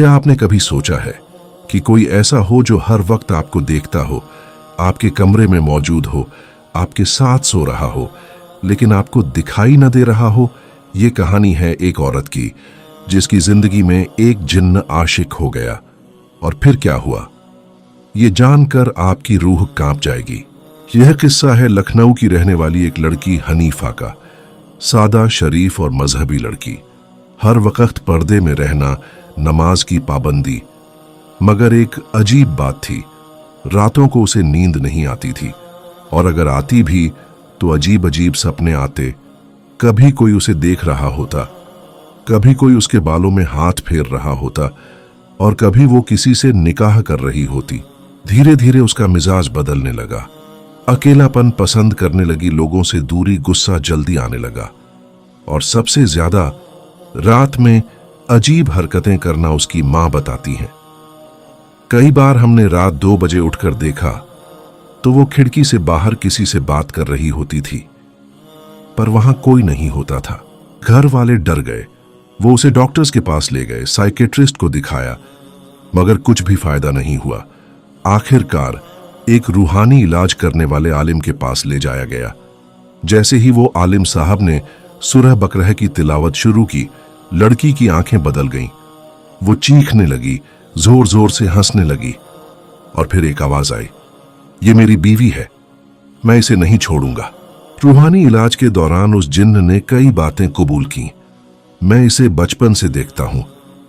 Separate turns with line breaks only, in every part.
क्या आपने कभी सोचा है कि कोई ऐसा हो जो हर वक्त आपको देखता हो, आपके कमरे में मौजूद हो, आपके साथ सो रहा हो, लेकिन आपको दिखाई न दे रहा हो? ये कहानी है एक औरत की जिसकी जिंदगी में एक जिन्न आशिक हो गया। और फिर क्या हुआ, ये जानकर आपकी रूह कांप जाएगी। यह किस्सा है लखनऊ की रहने वाली एक लड़की हनीफा का। सादा, शरीफ और मजहबी लड़की, हर वक्त पर्दे में रहना, नमाज की पाबंदी। मगर एक अजीब बात थी, रातों को उसे नींद नहीं आती थी, और अगर आती भी तो अजीब अजीब सपने आते। कभी कोई उसे देख रहा होता, कभी कोई उसके बालों में हाथ फेर रहा होता, और कभी वो किसी से निकाह कर रही होती। धीरे धीरे उसका मिजाज बदलने लगा, अकेलापन पसंद करने लगी, लोगों से दूरी, गुस्सा जल्दी आने लगा, और सबसे ज्यादा रात में अजीब हरकतें करना उसकी मां बताती हैं। कई बार हमने रात 2 बजे उठकर देखा तो वो खिड़की से बाहर किसी से बात कर रही होती थी, पर वहां कोई नहीं होता था। घर वाले डर गए, वो उसे डॉक्टर्स के पास ले गए, साइकेट्रिस्ट को दिखाया, मगर कुछ भी फायदा नहीं हुआ। आखिरकार एक रूहानी इलाज करने वाले आलिम के पास ले जाया गया। जैसे ही वो आलिम साहब ने सूरह बकरह की तिलावत शुरू की, लड़की की आंखें बदल गईं। वो चीखने लगी, जोर जोर से हंसने लगी, और फिर एक आवाज आई, ये मेरी बीवी है, मैं इसे नहीं छोड़ूंगा। रूहानी इलाज के दौरान उस जिन्न ने कई बातें कबूल की। मैं इसे बचपन से देखता हूं,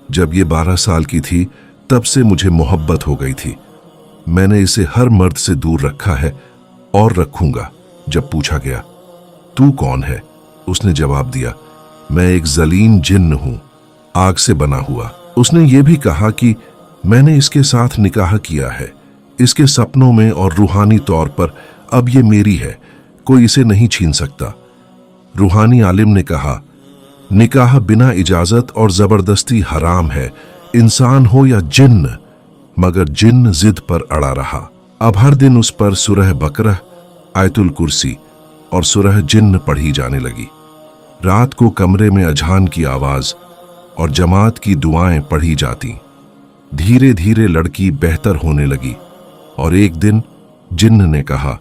जब ये 12 साल की थी तब से मुझे मोहब्बत हो गई थी। मैंने इसे हर मर्द से दूर रखा है और रखूंगा। जब पूछा गया, तू कौन है, उसने जवाब दिया, मैं एक जलीम जिन्न हूं, आग से बना हुआ। उसने ये भी कहा कि मैंने इसके साथ निकाह किया है, इसके सपनों में और रूहानी तौर पर अब ये मेरी है, कोई इसे नहीं छीन सकता। रूहानी आलिम ने कहा, निकाह बिना इजाजत और जबरदस्ती हराम है, इंसान हो या जिन्न। मगर जिन्न जिद पर अड़ा रहा। अब हर दिन उस पर सूरह बकरह, आयतुल कुर्सी और सूरह जिन्न पढ़ी जाने लगी। रात को कमरे में अजान की आवाज और जमात की दुआएं पढ़ी जाती। धीरे धीरे लड़की बेहतर होने लगी, और एक दिन जिन्न ने कहा,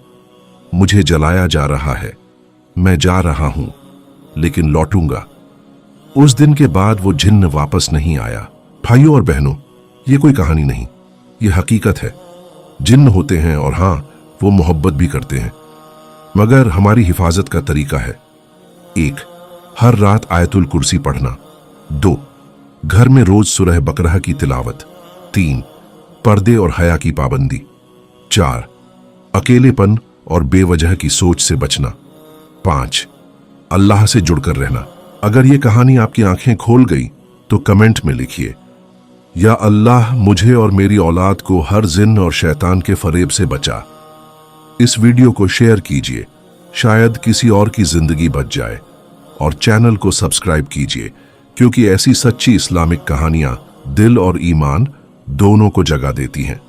मुझे जलाया जा रहा है, मैं जा रहा हूं, लेकिन लौटूंगा। उस दिन के बाद वो जिन्न वापस नहीं आया। भाइयों और बहनों, ये कोई कहानी नहीं, ये हकीकत है। जिन्न होते हैं और हां, वो मोहब्बत भी करते हैं, मगर हमारी हिफाजत का तरीका है। 1. हर रात आयतुल कुर्सी पढ़ना। 2. घर में रोज सूरह बकरह की तिलावत। 3. पर्दे और हया की पाबंदी। 4. अकेलेपन और बेवजह की सोच से बचना। 5. अल्लाह से जुड़कर रहना। अगर ये कहानी आपकी आंखें खोल गई तो कमेंट में लिखिए, या अल्लाह मुझे और मेरी औलाद को हर जिन्न और शैतान के फरेब से बचा। इस वीडियो को शेयर कीजिए, शायद किसी और की जिंदगी बच जाए, और चैनल को सब्सक्राइब कीजिए, क्योंकि ऐसी सच्ची इस्लामिक कहानियां दिल और ईमान दोनों को जगा देती हैं।